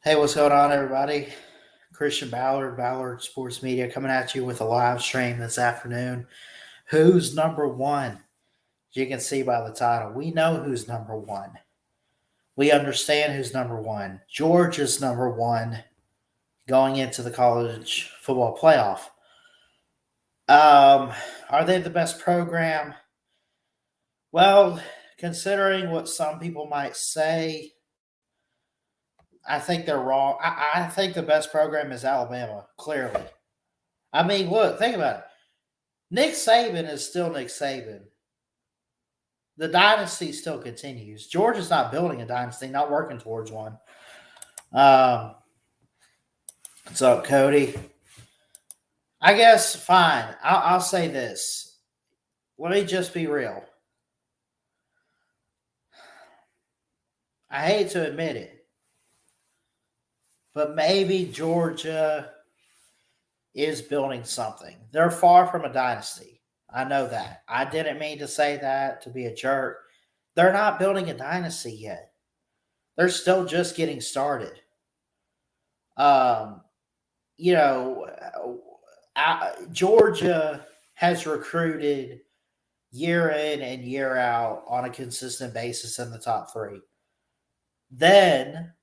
Hey, what's going on, everybody? Christian Ballard Sports Media, coming at you with a live stream this afternoon. Who's number one? As you can see by the title, we know who's number one. We understand who's number one. Georgia's number one going into the college football playoff. Are they the best program? Well, considering what some people might say, I think they're wrong. I think the best program is Alabama, clearly. I mean, look, think about it. Nick Saban is still Nick Saban. The dynasty still continues. Georgia's not building a dynasty, not working towards one. What's up, Cody? I guess fine. I'll say this. Let me just be real. I hate to admit it, but maybe Georgia is building something. They're far from a dynasty. I know that. I didn't mean to say that to be a jerk. They're not building a dynasty yet. They're still just getting started. You know, Georgia has recruited year in and year out on a consistent basis in the top three. Then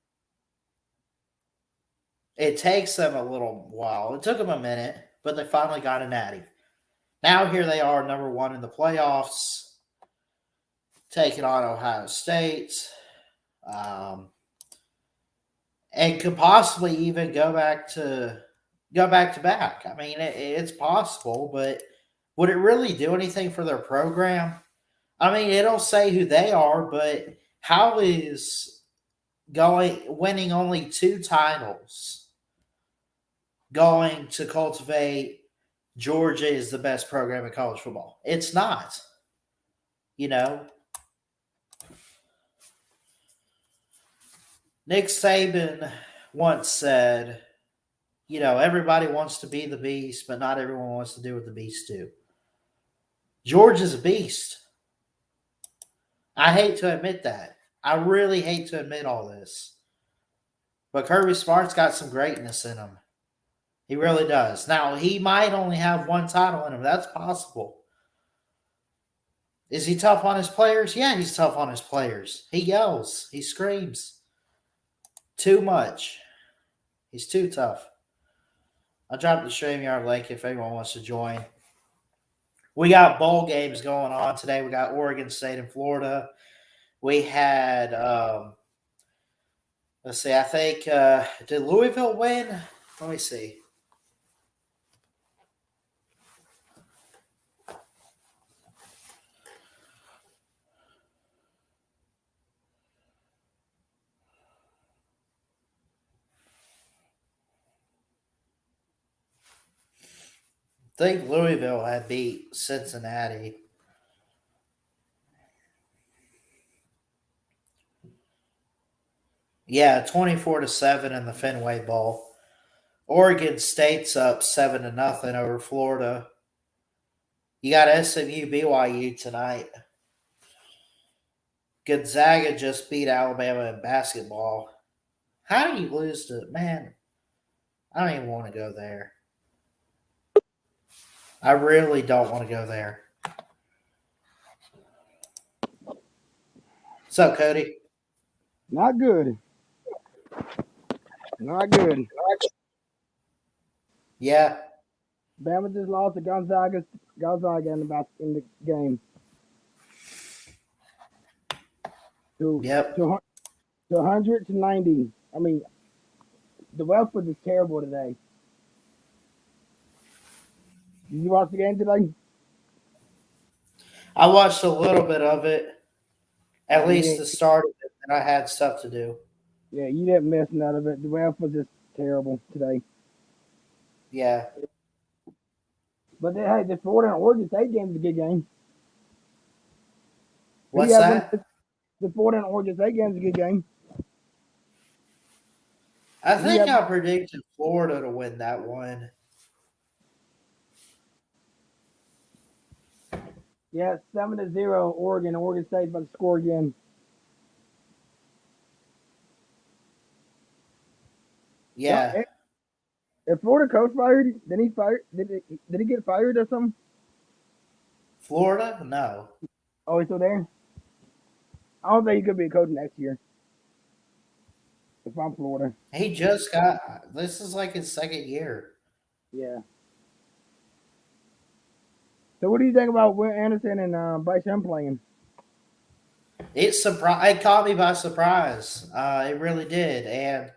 it takes them a little while. It took them a minute, but they finally got a natty. Now here they are, number one in the playoffs, taking on Ohio State, and could possibly even go back to back. I mean, it's possible, but would it really do anything for their program? I mean, it'll say who they are, but how is winning only 2 titles going to cultivate Georgia is the best program in college football? It's not. You know, Nick Saban once said, everybody wants to be the beast, but not everyone wants to do what the beast do. Georgia's a beast. I hate to admit that. I really hate to admit all this. But Kirby Smart's got some greatness in him. He really does. Now, he might only have 1 title in him. That's possible. Is he tough on his players? Yeah, he's tough on his players. He yells. He screams. Too much. He's too tough. I'll drop the StreamYard link if anyone wants to join. We got bowl games going on today. We got Oregon State and Florida. We had, let's see, I think, did Louisville win? Let me see. I think Louisville had beat Cincinnati. Yeah, 24-7 in the Fenway Bowl. Oregon State's up 7-0 over Florida. You got SMU BYU tonight. Gonzaga just beat Alabama in basketball. How do you lose to, man? I don't even want to go there. I really don't want to go there. What's up, Cody? Not good. Not good. Yeah. Bama just lost to Gonzaga in the game. Yep. To 100 to 90. I mean, the Westwood is terrible today. Did you watch the game today? I watched a little bit of it, at least the start of it, and I had stuff to do. Yeah, you didn't miss none of it. The Westwood was just terrible today. Yeah. But hey, the Florida and Oregon State game is a good game. What's that? The Florida and Oregon State game is a good game. I think I predicted Florida to win that one. Yeah, 7-0 Oregon. Oregon State's about to score again. Yeah, If Florida coach fired, then he fired. Did he get fired or something? Florida, no. Oh, he's still there. I don't think he could be a coach next year. If I'm Florida, He just got. This is like his second year. yeah. So what do you think about Will Anderson and Bryce Young playing? It caught me by surprise. It really did, and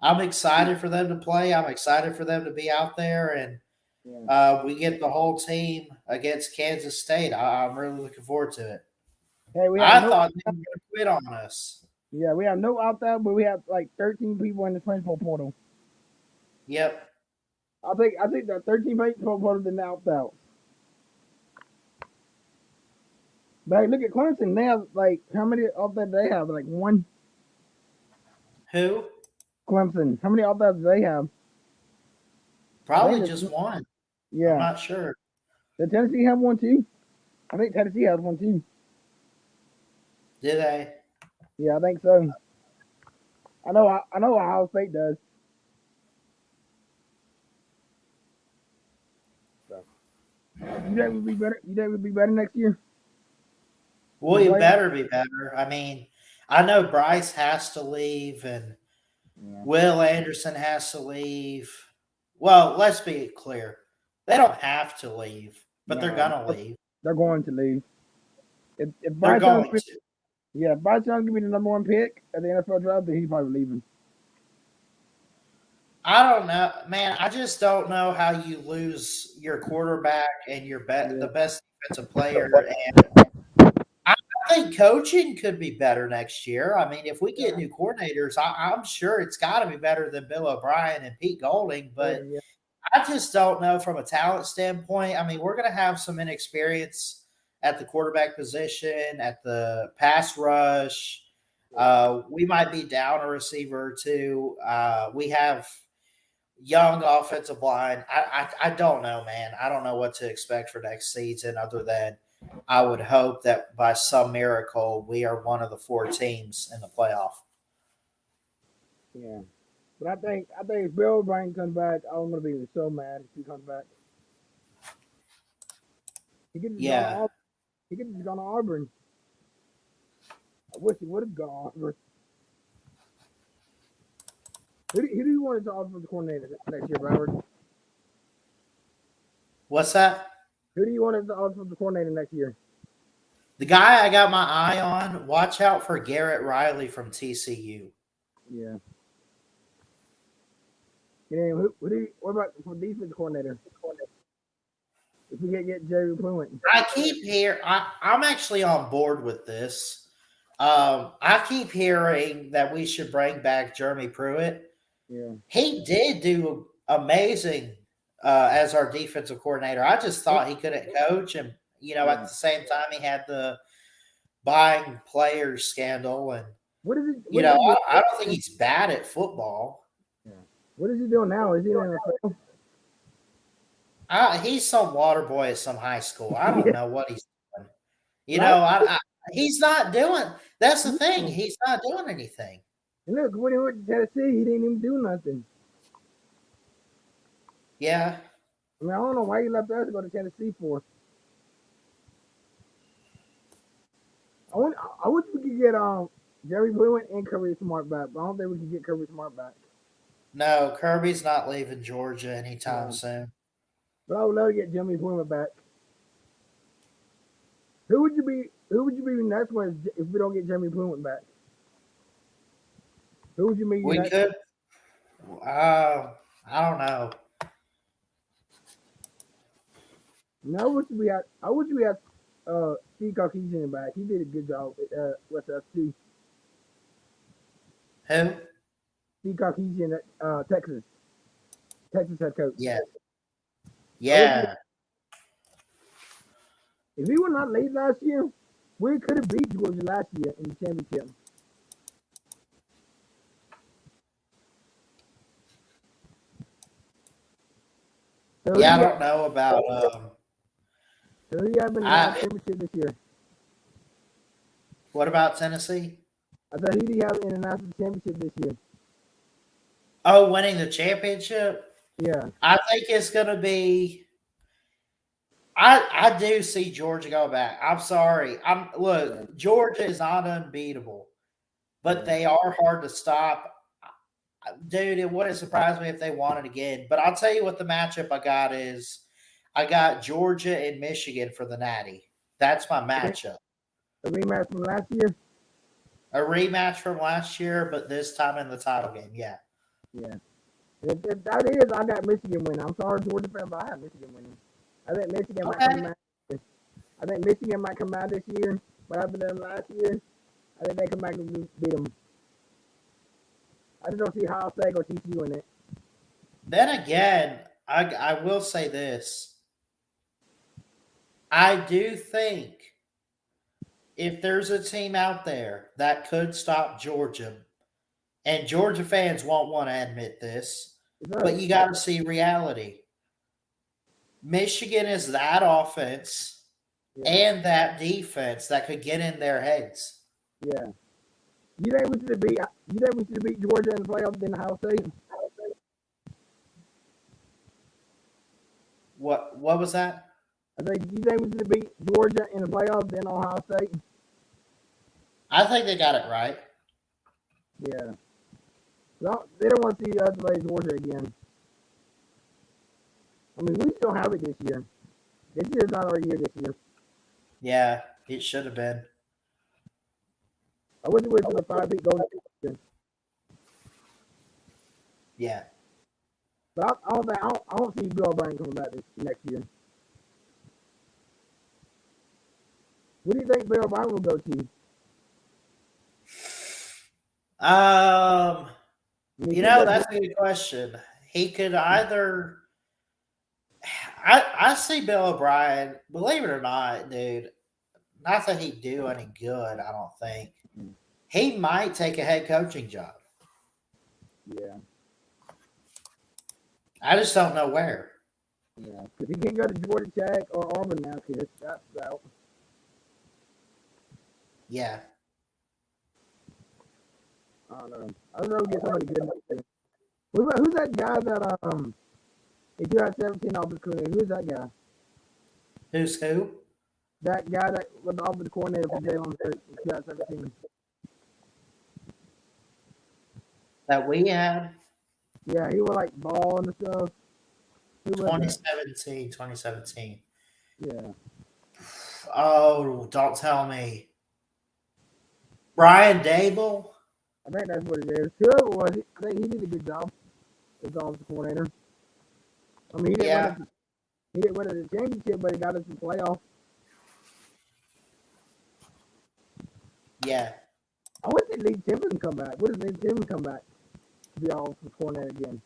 I'm excited for them to play. I'm excited for them to be out there, and Yeah. we get the whole team against Kansas State. I'm really looking forward to it. Hey, we have I no. thought they were going to quit on us. Yeah, we have no opt out, but we have like 13 people in the transfer portal. Yep. I think the 13 transfer portal didn't opt out. But hey, look at Clemson. They have like how many opt outs do they have? Like one. Who? Clemson. How many opt outs do they have? I Probably think just one. I'm yeah. not sure. Did Tennessee have one too? I think Tennessee has one too. Did they? Yeah, I think so. I know Ohio State does. So, you think we'll be better? You think we'll be better next year in Well, the you playoffs? better be better. I mean, I know Bryce has to leave and Yeah. Will Anderson has to leave. Well, let's be clear. They don't have to leave, but they're No, going to leave. they're going to leave. If They're Bryce Young's going to. yeah, if Bryce Young give me the number one pick at the NFL draft, then he's probably leaving. I don't know, man. I just don't know how you lose your quarterback and Yeah. the best defensive player. And I think coaching could be better next year. I mean, if we get Yeah. new coordinators, I'm sure it's got to be better than Bill O'Brien and Pete Golding. But Golden, yeah. I just don't know from a talent standpoint. I mean, we're going to have some inexperience at the quarterback position, at the pass rush. We might be down a receiver or two. We have young offensive line. I don't know, man. I don't know what to expect for next season other than I would hope that by some miracle we are one of the four teams in the playoff. Yeah. But I think if Bill O'Brien comes back, I'm gonna be so mad if he comes back. He could just gone to Yeah. Auburn. He could just gone to Auburn. I wish he would have gone to Auburn. Who do you want as the offensive coordinator next year, Robert? What's that? Who do you want as the offensive coordinator next year? The guy I got my eye on, watch out for Garrett Riley from TCU. Yeah. Yeah. What about for defense coordinator? If we can get Jerry Pruitt. I'm actually on board with this. I keep hearing that we should bring back Jeremy Pruitt. Yeah. He did do amazing as our defensive coordinator. I just thought he couldn't coach, and at Yeah. the same time, he had the buying players scandal, and What is it? What is he I don't think he's bad at football. Yeah. What is he doing now? Is he in the NFL? He's some water boy at some high school. I don't Yeah. know what he's doing. Right? He's not doing. That's the thing. He's not doing anything. And look, when he went to Tennessee, he didn't even do nothing. Yeah. I mean, I don't know why he left us to go to Tennessee for. I wish we could get Jerry Pruitt and Kirby Smart back, but I don't think we can get Kirby Smart back. No, Kirby's not leaving Georgia anytime Yeah. soon. But I would love to get Jeremy Pruitt back. Who would you be? Who would you be next one if we don't get Jeremy Pruitt back? Who would you be We next? could. I don't know. No, I wish we had Steve Caucasian back. He did a good job with us too. Who? Steve Caucasian at Texas head coach. Yeah. I Yeah. If he was not late last year, we could have beat Georgia last year in the championship. So Yeah, I don't know about so he have in the national championship this year. what about Tennessee? I said who do you have in the national championship this year? Oh, winning the championship? Yeah. I think it's going to be. I do see Georgia go back. I'm sorry. Yeah. Look. Georgia is not unbeatable, but Yeah. they are hard to stop. Dude, it wouldn't surprise me if they won it again. But I'll tell you what the matchup I got is. I got Georgia and Michigan for the Natty. That's my matchup. A rematch from last year. A rematch from last year, but this time in the title game. Yeah. Yeah. If that is, I got Michigan winning. I'm sorry, Georgia fan, but I have Michigan winning. I think Michigan might come Okay. out. I think Michigan might come out this year. What happened to them last year? I think they come back and beat them. I just don't see how State or TCU in it. Then again, I will say this. I do think if there's a team out there that could stop Georgia, and Georgia fans won't want to admit this, but you got to see reality. Michigan is that offense and that defense that could get in their heads. Yeah. You think we should beat? You think we should beat Georgia in the playoffs than Ohio State? What was that? I think you think we should beat Georgia in the playoffs than Ohio State? I think they got it right. Yeah. No, they don't want to see us play Georgia again. I mean, we still have it this year. This year's not our year this year. Yeah, it should have been. I wish it was a 5-beat goal. Yeah. But I don't see Bill O'Brien coming back this next year. What do you think Bill O'Brien will go to? That's a good question. He could either. I see Bill O'Brien. Believe it or not, dude. Not that he'd do any good. I don't think he might take a head coaching job. Yeah. I just don't know where. Yeah. Because he can't go to Georgia Tech or Auburn now because that's out. Yeah. I don't know. I don't know if we get somebody good. Who's that guy that he 2017 offensive coordinator? Who's that guy? Who's who? That guy that was the offensive coordinator for Jalen Hurts in 2017. That we had? Yeah, he was like ball and stuff. 2017. Yeah. Oh, don't tell me. Brian Dable? I think that's what it is. Whoever it was, I think he did a good job as offensive coordinator. I mean, he didn't win the championship, but he got us in the playoffs. Yeah. I wish that Lee Timpson come back. What if Lee Timpson come back to be offensive coordinator again?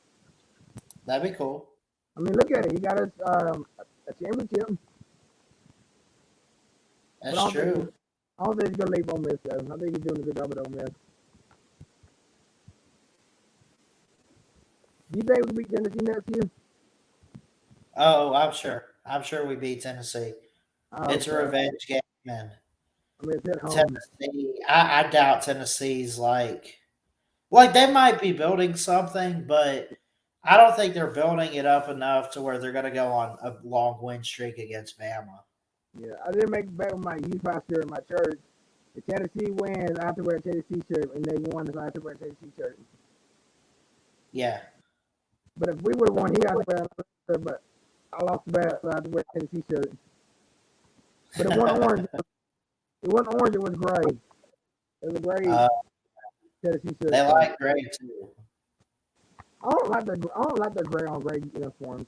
That'd be cool. I mean, look at it. He got us a championship. That's true. I don't think he's going to leave Ole Miss, though. I think he's doing a good job at Ole Miss. Do you think we beat Tennessee next year? Oh, I'm sure. I'm sure we beat Tennessee. It's a revenge game, man. I mean, it's at home. Tennessee, I doubt Tennessee's like they might be building something, but I don't think they're building it up enough to where they're going to go on a long win streak against Bama. Yeah, I didn't make a bet with my youth pastor in my church. If Tennessee wins, I have to wear a Tennessee shirt, and they won, so I have to wear a Tennessee shirt. Yeah. But if we would have won, he had to wear another shirt, but I lost the bet, so I had to wear a Tennessee shirt. But it wasn't orange. It wasn't orange, it was gray. It was a gray Tennessee shirt. They like gray, too. I don't like the gray on gray uniforms.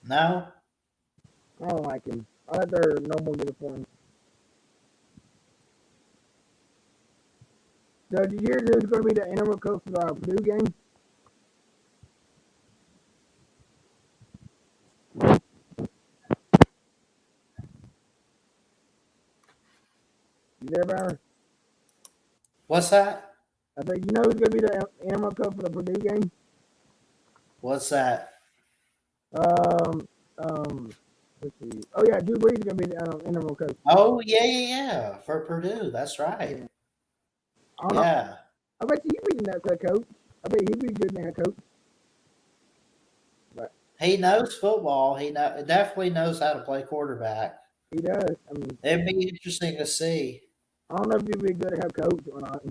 No? I don't like them. I like their normal uniforms. So did you hear there's going to be the interim coach for the Purdue game? You there, Byron? What's that? I think you know who's going to be the interim coach for the Purdue game? What's that? Let's see. Oh yeah, Drew Brees is going to be the interim coach. Oh, yeah. For Purdue. That's right. I I bet you he'd be that head coach. I bet he'd be good in head coach. But He knows football. Definitely knows how to play quarterback. he does. I mean, It'd be interesting to see. I don't know if he'd be good at head coach or not.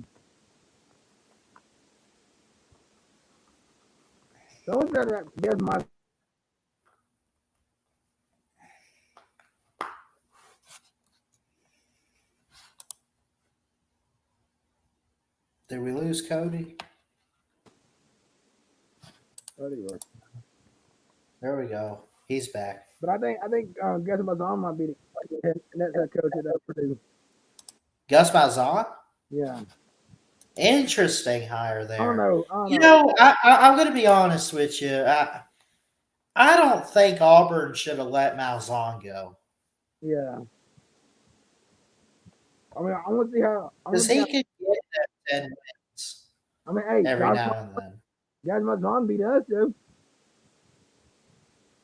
So what's that? There's my. Did we lose Cody? Oh, there you are. There we go. He's back. But I think Gus Malzahn might be the next head coach at Purdue. Gus Malzahn? Yeah. Interesting hire there. I don't know. I'm going to be honest with you. I don't think Auburn should have let Malzahn go. Yeah. I mean, I want to see how. Because he could get that 10 wins I mean, hey, every now and then. Gus Malzahn beat us, though.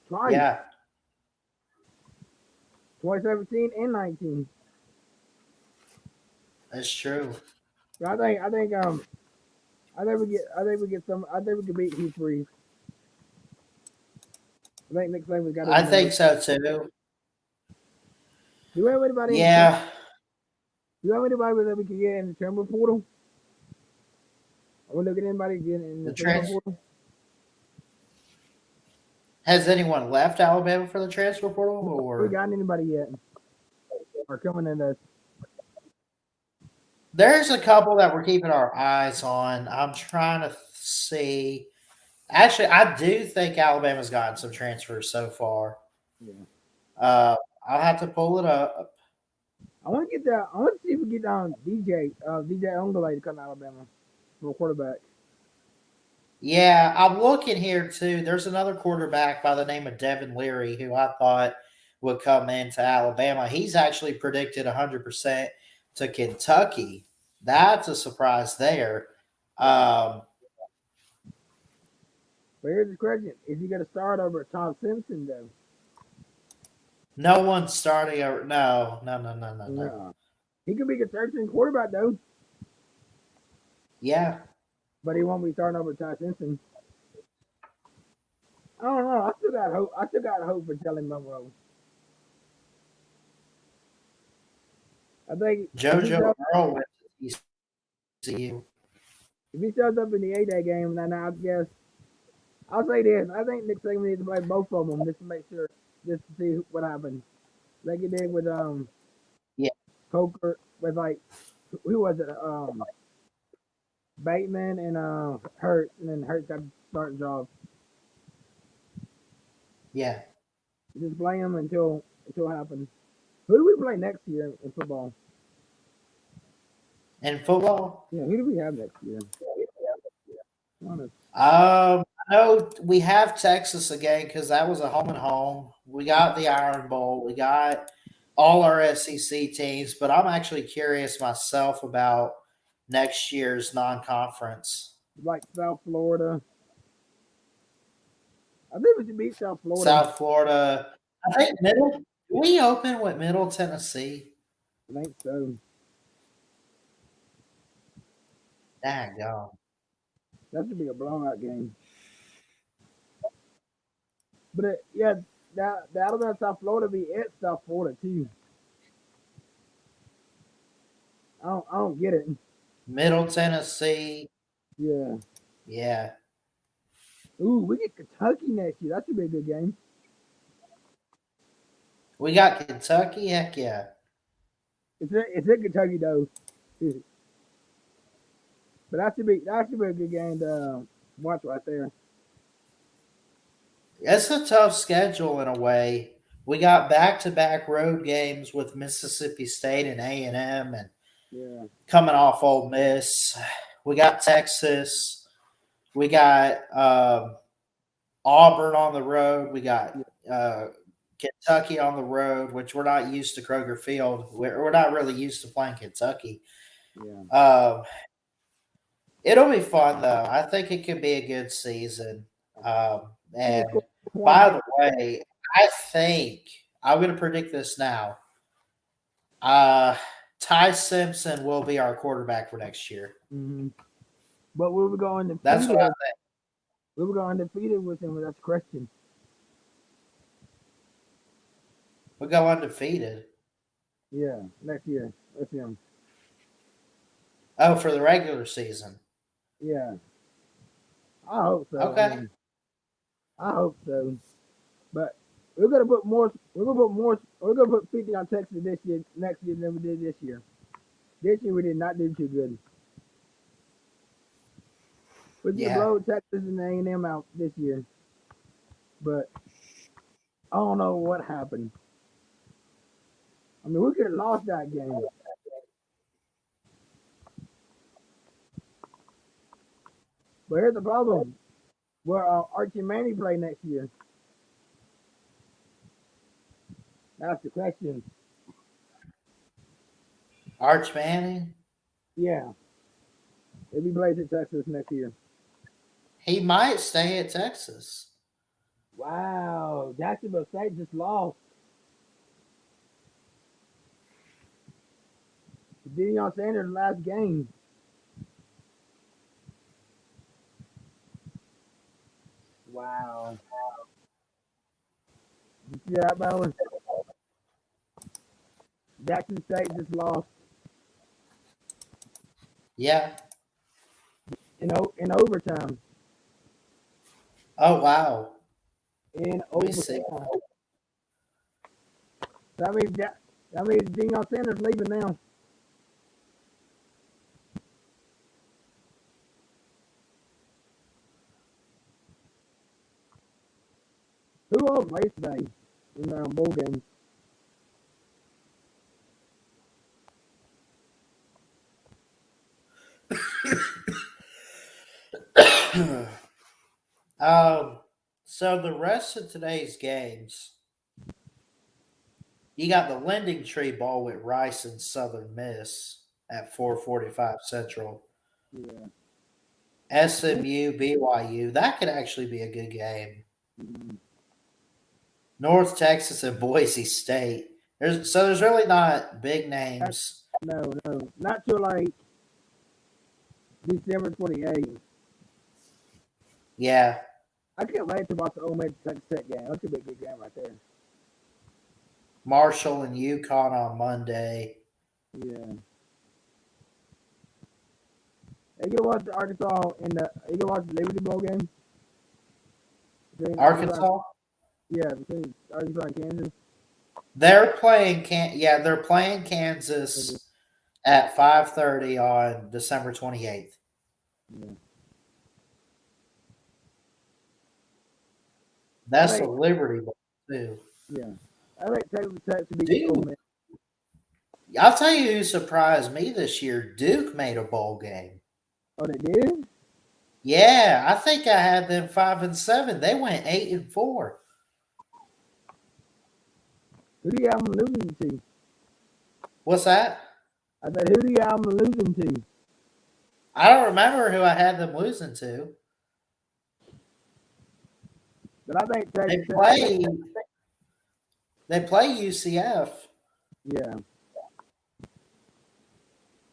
Twice. Yeah. 2017 and 19. That's true. But I think we could beat Hugh Freeze. I think Nick Saban's got. I think so too. Do we have anybody? Yeah. Do you have anybody that we can get in the transfer portal? Are we looking at anybody getting in the transfer portal? Has anyone left Alabama for the transfer portal? Or we got anybody yet? Or coming in us? There's a couple that we're keeping our eyes on. I'm trying to see. Actually, I do think Alabama's gotten some transfers so far. Yeah. I'll have to pull it up. I want to get that. I want to see if we get down DJ Ongole to come to Alabama for a quarterback. Yeah, I'm looking here too. There's another quarterback by the name of Devin Leary who I thought would come into Alabama. He's actually predicted 100% to Kentucky. That's a surprise there. But here's the question: is he going to start over Tom Simpson though? No one's starting over. No. He could be a third-string quarterback though. Yeah. But he won't be starting over Tom Simpson. I don't know. I still got hope. I still got hope for Jalen Monroe. I think JoJo Earl went to ECU. If he shows up in the A-Day game, then I guess I'll say this. I think Nick Saban needs to play both of them just to make sure, just to see what happens. Like he did with Coker, with like who was it? Bateman and Hurts, and then Hurts got the starting job. Yeah. Just play them until it happens. Who do we play next year in football? In football? Yeah, who do we have next year? I know we have Texas again because that was a home and home. We got the Iron Bowl. We got all our SEC teams, but I'm actually curious myself about next year's non-conference. Like South Florida. I think we should beat South Florida. South Florida. I think Middle. Do we open with Middle Tennessee? I think so. Dang, go. That should be a blowout game. But the Alabama South Florida be at South Florida too. I don't get it. Middle Tennessee. Yeah. Yeah. Ooh, we get Kentucky next year. That should be a good game. We got Kentucky. Heck yeah. It's in Kentucky though. But that should be a good game to watch right there. It's a tough schedule in a way. We got back-to-back road games with Mississippi State and A&M, and coming off Ole Miss. We got Texas. We got Auburn on the road. We got Kentucky on the road, which we're not used to Kroger Field. We're not really used to playing Kentucky. Yeah. It'll be fun, though. I think it could be a good season. And by the way, I think I'm going to predict this now. Ty Simpson will be our quarterback for next year. Mm-hmm. But will we go That's what I undefeated? think. Will we go undefeated with him? That's a question. We go undefeated. Yeah, next year. That's him. Oh, for the regular season. Yeah, I hope so. I Okay. mean, I hope so. But we're gonna put more. We're gonna put more. We're gonna put 50 on Texas this year, next year than we did this year. This year we did not do too good. We just Yeah. blowed Texas and A&M out this year. But I don't know what happened. I mean, we could have lost that game. But here's the problem: where Archie Manning play next year? That's the question. Arch Manning. Yeah, if he plays at Texas next year. He might stay at Texas. Wow, Jacksonville State just lost. Deion Sanders' last game. Wow. You see that, Bowers? Jackson State just lost Yeah. in overtime. Oh wow. In Let me see. overtime. That means Deion Sanders leaving now. Who all plays today in the bowl game? um. So the rest of today's games, you got the Lending Tree Bowl with Rice and Southern Miss at 4:45 Central. Yeah. SMU BYU. That could actually be a good game. Mm, North Texas and Boise State. There's really not big names. no, no, not till like December 28th. Yeah. I can't wait to watch the Ole Miss Texas Tech game. That could be a good game right there. Marshall and Yukon on Monday. Yeah. You can watch the Arkansas and you can watch the Liberty Bowl game. Arkansas. Yeah, between Arkansas and Kansas. They're playing Kansas at 5:30 on December 28th. Yeah. That's the Liberty Bowl too. Yeah. I think Texas Tech should be Duke. Ole Miss. I'll tell you who surprised me this year. Duke made a bowl game. Oh, they did? Yeah, I think I had them 5-7. They went 8-4. Who do you have them losing to? What's that? I said, who do you have them losing to? I don't remember who I had them losing to. But I think They Texas play. They play UCF. Yeah.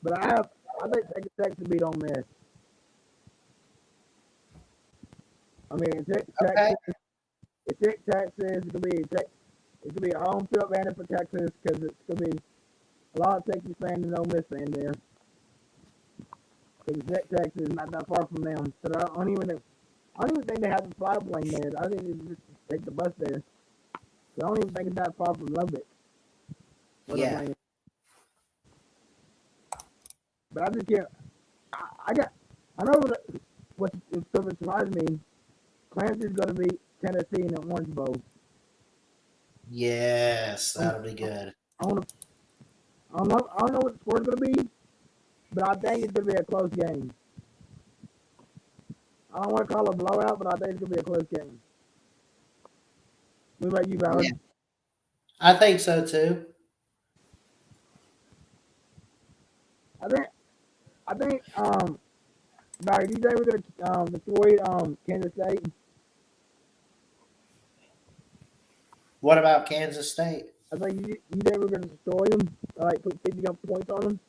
But I think Texas Tech should beat Ole Miss. I mean, Okay. Texas it's gonna be a home field advantage for Texas because it's gonna be a lot of Texas fans and Ole Miss fans there. Because Texas is not that far from them, so I don't even think they have the fly plane there. I think they just take the bus there. So I don't even think it's that far from Lubbock. Yeah. But I just can't. I know what surprised me. Clemson's going to beat Tennessee in the Orange Bowl. Yes, that'll be good. I don't know what the score's going to be, but I think it's going to be a close game. I don't want to call it a blowout, but I think it's going to be a close game. What about you, Ballard? Yeah. I think so too. I think Barry, do you think we're gonna destroy Kansas State? What about Kansas State? I think you think we're gonna destroy them, like put 50 points on them.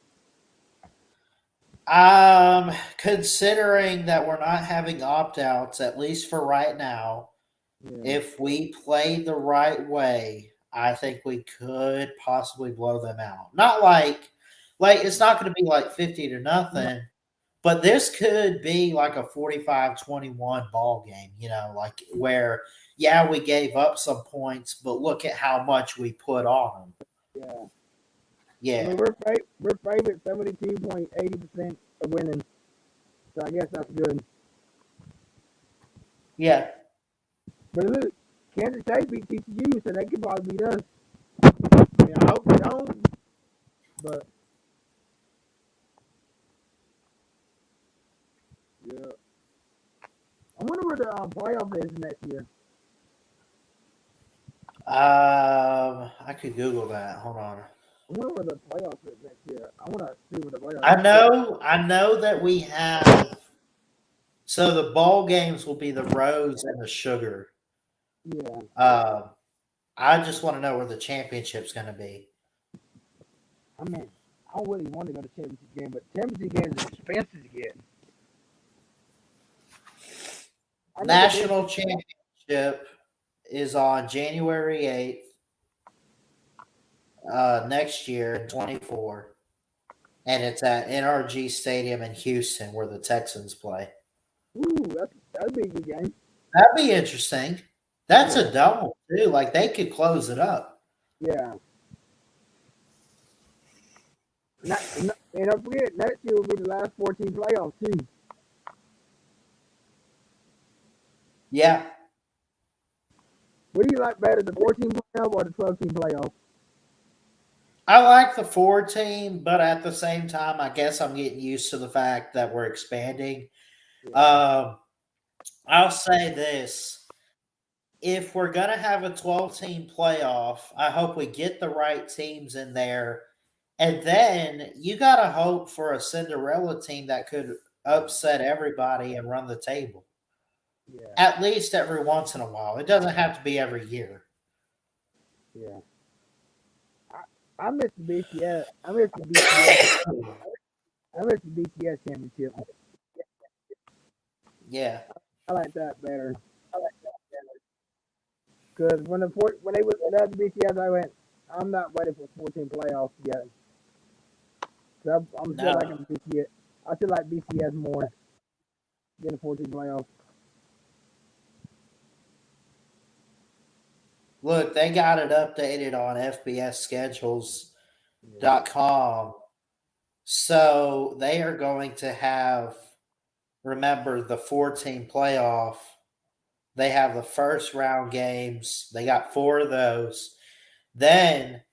Considering that we're not having opt outs, at least for right now, Yeah. if we play the right way, I think we could possibly blow them out. Not like it's not going to be like 50 to No, nothing, but this could be like a 45-21 ball game, like where yeah, we gave up some points, but look at how much we put on them. yeah. I Yeah. mean, we're favorite 72.80% of winning, so I guess that's good. Yeah. But look, Kansas State beat TCU, so they could probably beat us. I mean, I hope they don't, but yeah. I wonder where the playoff is next year. I could Google that. Hold on. I wonder where the playoff is next year. I want to see where the playoff I is. know, I know that we have. So the bowl games will be the Rose and the Sugar. Yeah, Um, I just want to know where the championship's going to be. I mean, I don't really want to go to championship game, but championship games are expensive to get. I never did. National championship is on January 8th next year in 24, and it's at NRG Stadium in Houston where the Texans play. Ooh, that'd be a good game. That'd be interesting. That's Yeah, a double too. Like they could close it up. yeah. And don't forget, next year will be the last 14 playoffs too. Yeah, What do you like better, the 14 playoff or the 12-team playoff? I like the 4 team, but at the same time, I guess I'm getting used to the fact that we're expanding. Yeah, Um, I'll say this. If we're going to have a 12-team playoff, I hope we get the right teams in there. And then you got to hope for a Cinderella team that could upset everybody and run the table. yeah, At least every once in a while. It doesn't have to be every year. yeah. I miss the BCS. I miss the BCS. I miss the BCS championship. Yeah. I like that better. Because when they was at the BCS, I went, I'm not waiting for 14 playoffs yet. So I'm still No. liking BCS. I still like BCS more than the 14 playoffs. Look, they got it updated on Yeah. FBSschedules.com. So they are going to have, remember, the 14 playoff. They have the first round games. They got 4 of those. Then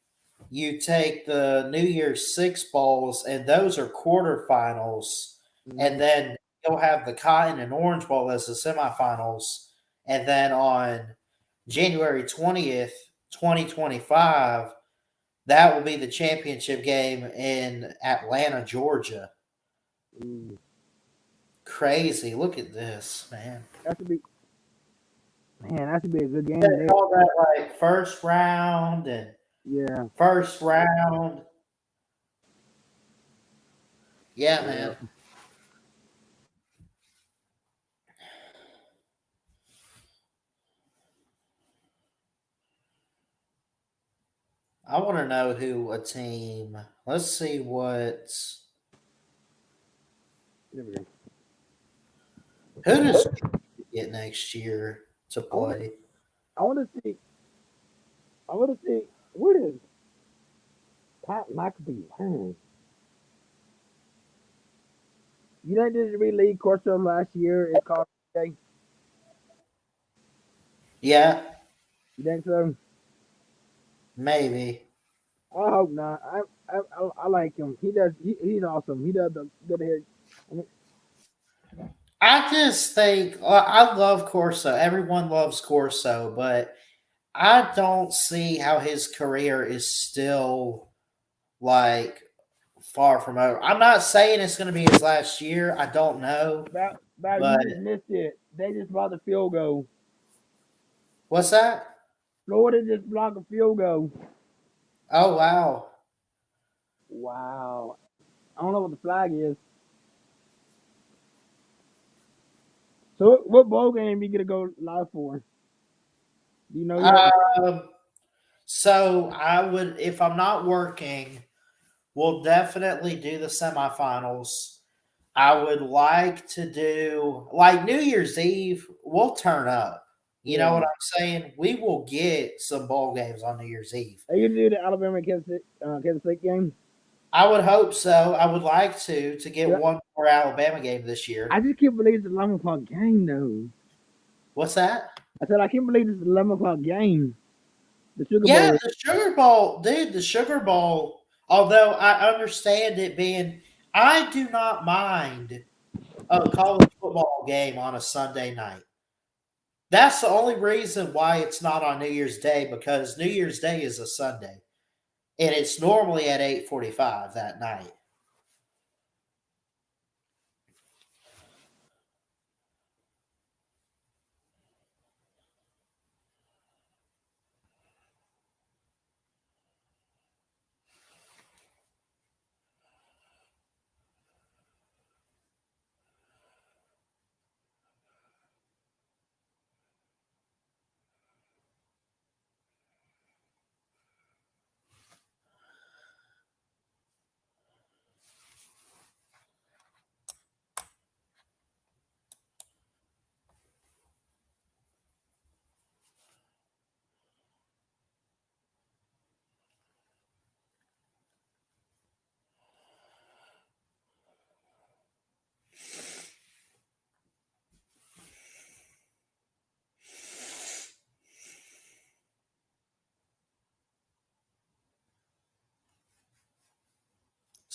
you take the New Year's Six bowls, and those are quarterfinals. Mm-hmm. And then you'll have the Cotton and Orange Bowl as the semifinals. And then on January 20th, 2025, that will be the championship game in Atlanta, Georgia. Mm. Crazy. Look at this, man. That should be, man, that should be a good game They today. call that like first round and Yeah. first round. Yeah, Yeah. man. I want to know who a team. Let's see what. There we go. Who does get next year to I want to. play? I want to see. I want to see. What is Pat McAfee? Man. You know, this league course from last year. It's called. You Yeah, think so? maybe. I hope not. I like him. He does. He's awesome. He does the good hair. I mean, I just think I love Corso. Everyone loves Corso, but I don't see how his career is still like far from over. I'm not saying it's going to be his last year. I don't know, you but just missed it. They just blocked a field goal. what's that? Florida just blocked a field goal. Oh wow! Wow. I don't know what the flag is. So what bowl game you get to go live for? Do you know yet? Um, so I would, if I'm not working, we'll definitely do the semifinals. I would like to do like New Year's Eve. We'll turn up. You know Yeah. what I'm saying? We will get some bowl games on New Year's Eve. Are you gonna do the Alabama Kansas State game? I would hope so. I would like to get Yeah. one more Alabama game this I year. just can't believe it's 11 o'clock game though. What's that? I said I can't believe it's 11 o'clock game. The Sugar Yeah, Bowl. the Sugar Bowl, dude. The Sugar Bowl. Although I understand it being, I do not mind a college football game on a Sunday night. That's the only reason why it's not on New Year's Day because New Year's Day is a Sunday and it's normally at 8:45 that night.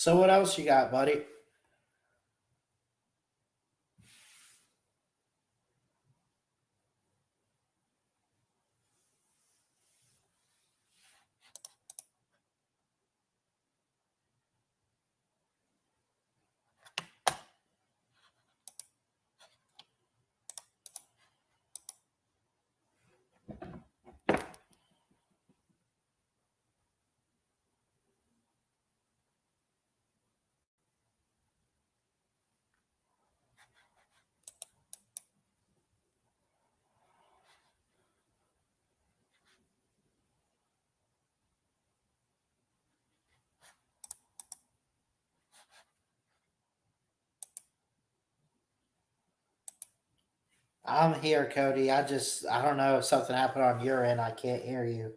So what else you got, buddy? I'm here, Cody. I don't know if something happened on your end. I can't hear you.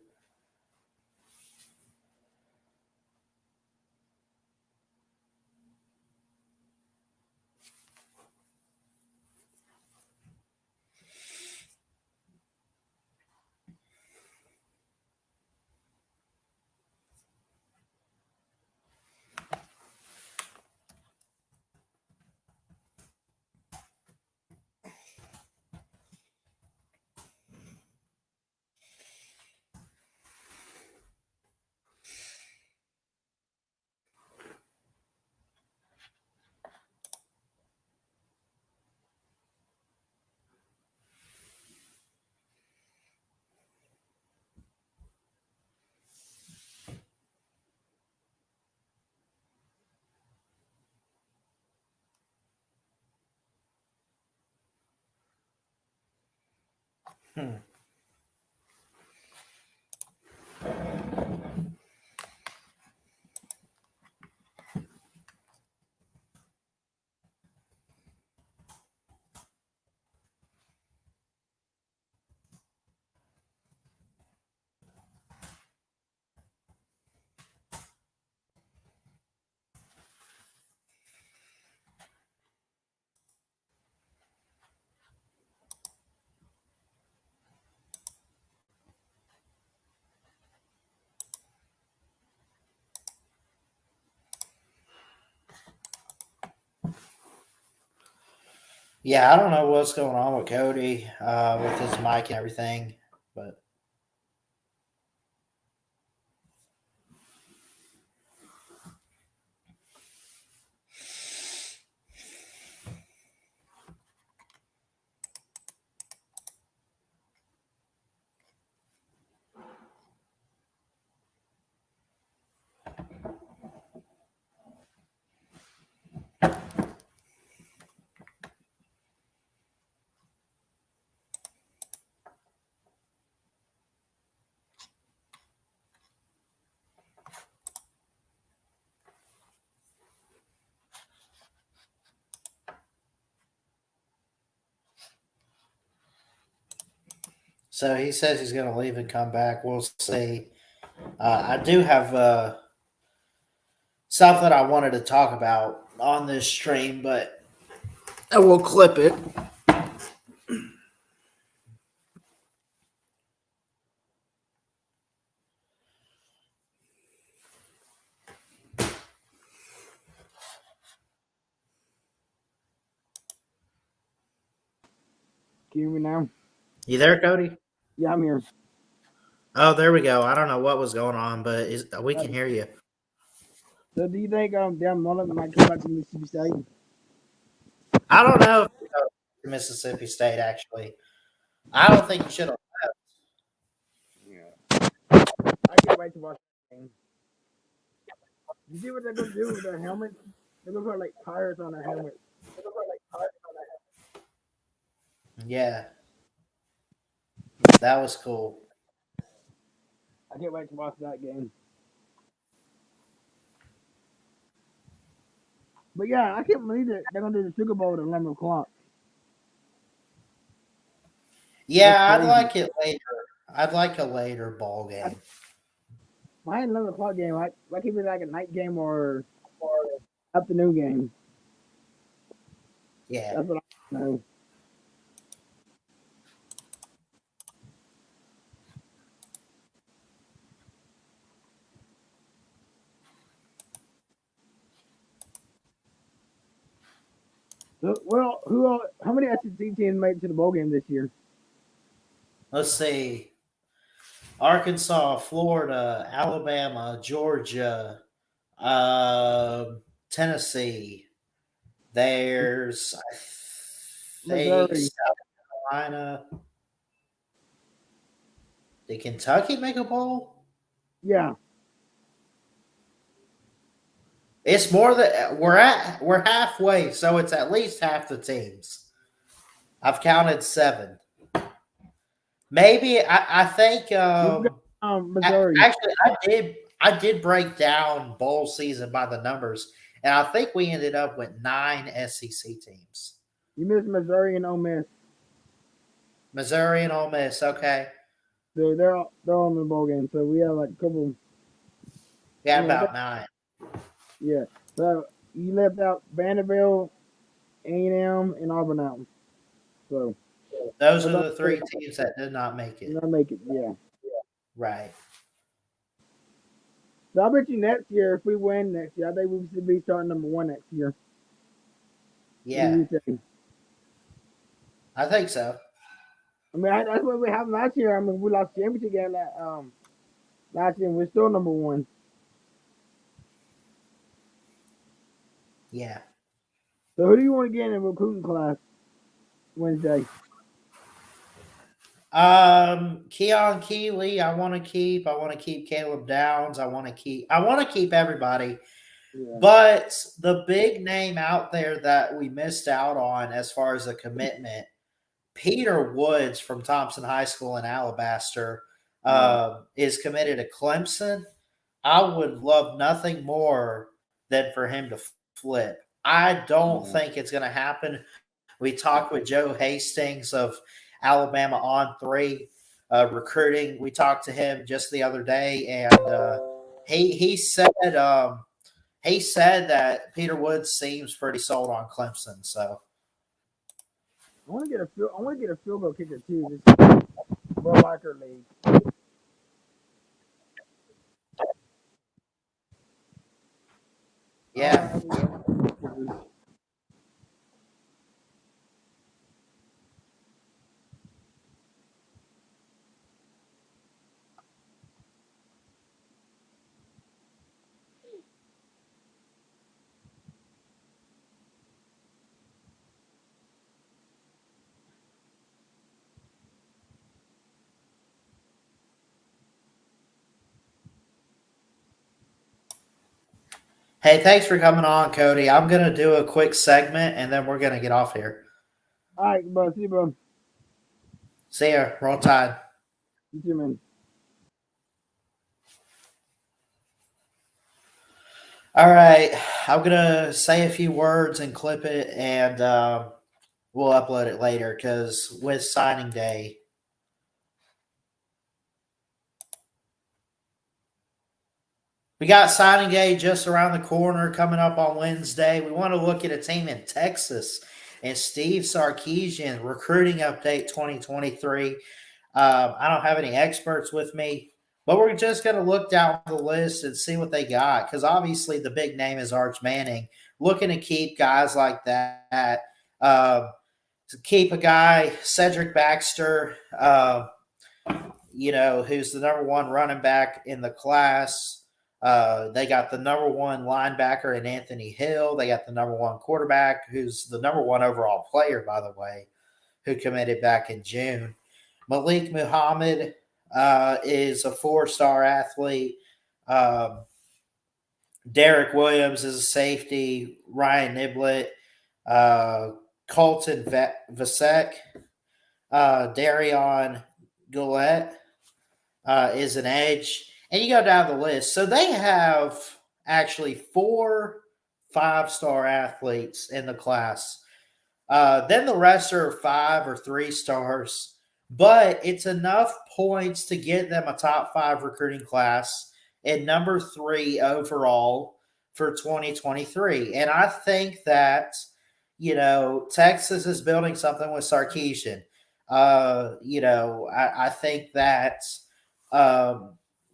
Hmm. Yeah, I don't know what's going on with Cody with his mic and everything, but So he says he's going to leave and come back. We'll see. I do have something I wanted to talk about on this stream, but I will clip it. Can you hear me now? You there, Cody? Yeah, I'm here. Oh, there we go. I don't know what was going on, but we can hear you. So do you think Dan Mullen might come back to Mississippi State? I don't know if he goes to Mississippi State, actually. I don't think he should have. Yeah. I can't wait to watch that game. You see what they're gonna do with their helmets? They're gonna put like pirates on their helmets. Yeah, that was cool. I can't wait to watch that game. But yeah, I can't believe that they're gonna do the Sugar Bowl at 11 o'clock. That's Yeah, I'd crazy. like it later. I'd like a later ball game. Why 11 o'clock game? Why can't it be like a night game or afternoon game? Yeah. That's what I know. So, well, how many SEC teams made it to the bowl game this year? Let's see. Arkansas, Florida, Alabama, Georgia, Tennessee. There's, I think, Missouri. South Carolina. Did Kentucky make a bowl? Yeah. It's more than we're halfway, so it's at least half the teams. I've counted 7. Maybe I think Missouri. actually I did break down bowl season by the numbers, and I think we ended up with 9 SEC teams. You missed Missouri and Ole Miss. Missouri and Ole Miss. Okay, So they're on the bowl game. So we have like a couple. we had Yeah, about 9. yeah. So you left out Vanderbilt, A&M, and Auburn out. So Those that's are all the 3 teams that did not make did it. not make it. Yeah. Right. So I bet you next year, if we win next year, I think we should be starting #1 next year. What do Yeah, you think? I think so. I mean, that's what we happened last year. I mean, we lost the championship game last year, and we're still #1. Yeah. So who do you want to get in the recruiting class Wednesday? Keon Keeley, I want to keep. I want to keep Caleb Downs. I want to keep everybody. Yeah. But the big name out there that we missed out on as far as a commitment, Peter Woods from Thompson High School in Alabaster, is committed to Clemson. I would love nothing more than for him to flip. I don't think it's going to happen. We talked with Joe Hastings of Alabama on 3 recruiting. We talked to him just the other day, and he said that Peter Woods seems pretty sold on Clemson. So I want to get a field goal kicker too. This Bro Locker League. yeah. Hey, thanks for coming on, Cody. I'm going to do a quick segment, and then we're going to get off here. All right, bro. See you, bro. See ya. Roll Tide. You too, man. All right. I'm going to say a few words and clip it, and we'll upload it later because with signing day, We got signing day just around the corner coming up on Wednesday. We want to look at a team in Texas and Steve Sarkisian recruiting update 2023. I don't have any experts with me, but we're just going to look down the list and see what they got because obviously the big name is Arch Manning. Looking to keep guys like that. To keep a guy, Cedric Baxter, who's the number one running back in the class. They got the number one linebacker in Anthony Hill. They got the number one quarterback, who's the number one overall player, by the way, who committed back in June. Malik Muhammad is a four-star athlete. Derek Williams is a safety. Ryan Niblett, Colton Vasek, Darion Goulet is an edge. And you go down the list. So they have actually 4 5-star athletes in the class. Then the rest are 5 or 3 stars. But it's enough points to get them a top 5 recruiting class and number 3 overall for 2023. And I think that, Texas is building something with Sarkisian. I think that,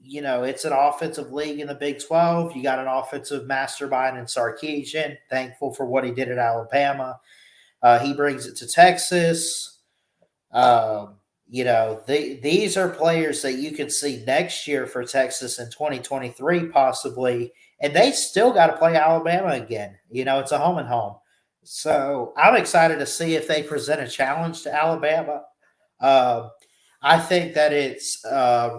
it's an offensive league in the Big 12. You got an offensive mastermind in Sarkisian. Thankful for what he did at Alabama. He brings it to Texas. These are players that you can see next year for Texas in 2023 possibly, and they still got to play Alabama again. It's a home and home. So I'm excited to see if they present a challenge to Alabama. I think that it's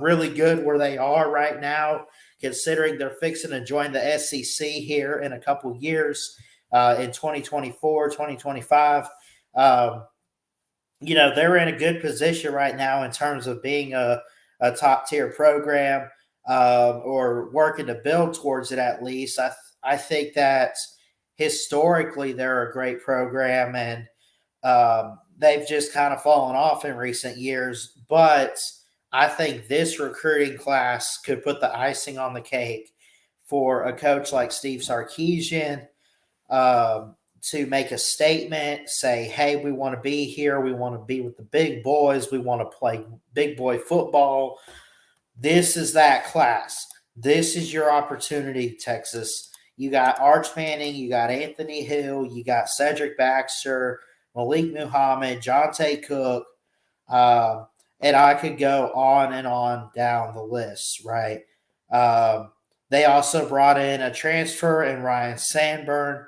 really good where they are right now, considering they're fixing to join the SEC here in a couple years in 2024, 2025. They're in a good position right now in terms of being a top tier program or working to build towards it at least. I think that historically they're a great program and they've just kind of fallen off in recent years. But I think this recruiting class could put the icing on the cake for a coach like Steve Sarkisian to make a statement, say, hey, we want to be here. We want to be with the big boys. We want to play big boy football. This is that class. This is your opportunity, Texas. You got Arch Manning. You got Anthony Hill. You got Cedric Baxter, Malik Muhammad, Jonte Cook. And I could go on and on down the list, right? They also brought in a transfer in Ryan Sandburn,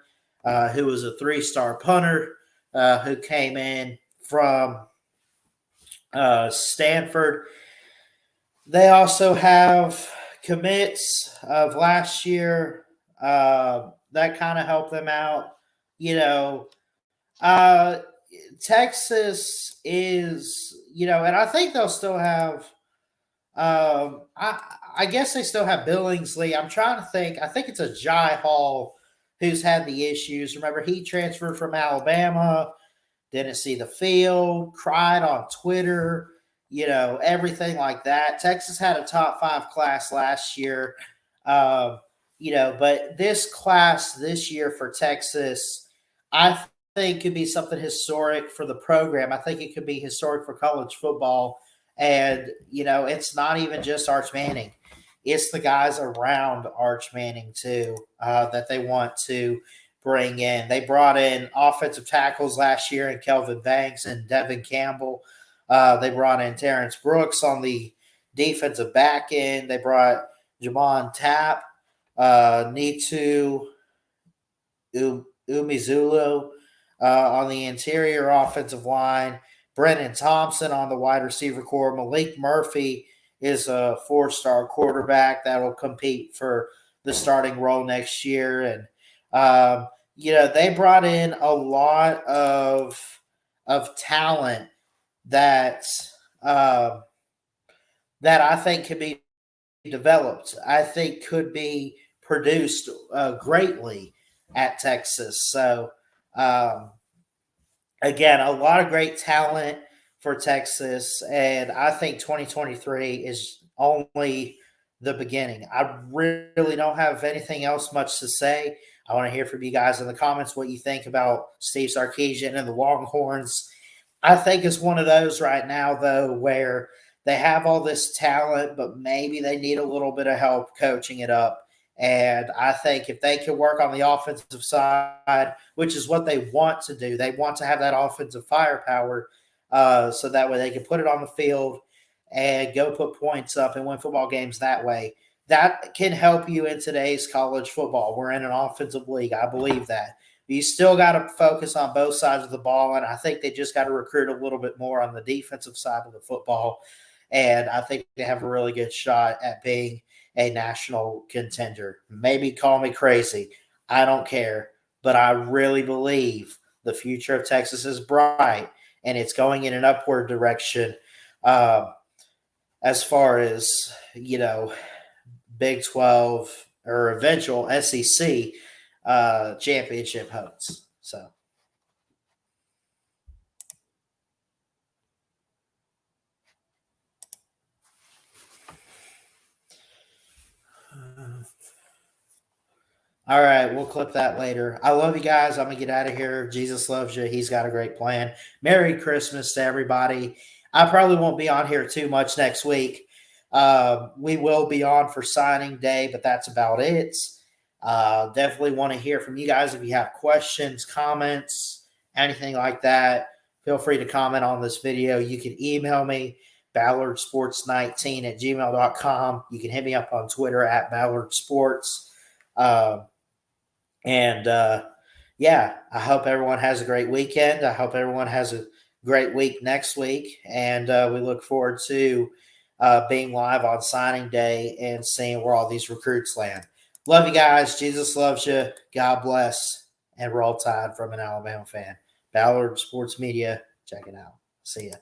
who was a 3-star punter who came in from Stanford. They also have commits of last year that kind of helped them out. Texas is, and I think they'll still have. I guess they still have Billingsley. I'm trying to think. I think it's a Jai Hall who's had the issues. Remember, he transferred from Alabama, didn't see the field, cried on Twitter, everything like that. Texas had a top 5 class last year, but this class this year for Texas, I think could be something historic for the program. I think it could be historic for college football. And, it's not even just Arch Manning. It's the guys around Arch Manning, too, that they want to bring in. They brought in offensive tackles last year in Kelvin Banks and Devin Campbell. They brought in Terrence Brooks on the defensive back end. They brought Jamon Tapp, Nitu Umizulu on the interior offensive line. Brennan Thompson on the wide receiver core. Malik Murphy is a 4-star quarterback that will compete for the starting role next year. And, they brought in a lot of talent that I think could be developed. I think could be produced greatly at Texas. So, again, a lot of great talent for Texas, and I think 2023 is only the beginning. I really don't have anything else much to say. I want to hear from you guys in the comments what you think about Steve Sarkisian and the Longhorns. I think it's one of those right now, though, where they have all this talent, but maybe they need a little bit of help coaching it up. And I think if they can work on the offensive side, which is what they want to do, they want to have that offensive firepower so that way they can put it on the field and go put points up and win football games that way. That can help you in today's college football. We're in an offensive league. I believe that. You still got to focus on both sides of the ball, and I think they just got to recruit a little bit more on the defensive side of the football. And I think they have a really good shot at being a national contender. Maybe call me crazy. I don't care. But I really believe the future of Texas is bright, and it's going in an upward direction as far as, Big 12 or eventual SEC championship hopes. So. All right, we'll clip that later. I love you guys. I'm going to get out of here. Jesus loves you. He's got a great plan. Merry Christmas to everybody. I probably won't be on here too much next week. We will be on for signing day, but that's about it. Definitely want to hear from you guys if you have questions, comments, anything like that. Feel free to comment on this video. You can email me, ballardsports19@gmail.com. You can hit me up on Twitter at ballardsports. Yeah, I hope everyone has a great weekend. I hope everyone has a great week next week. And we look forward to being live on signing day and seeing where all these recruits land. Love you guys. Jesus loves you. God bless. And roll tide from an Alabama fan. Ballard Sports Media. Check it out. See ya.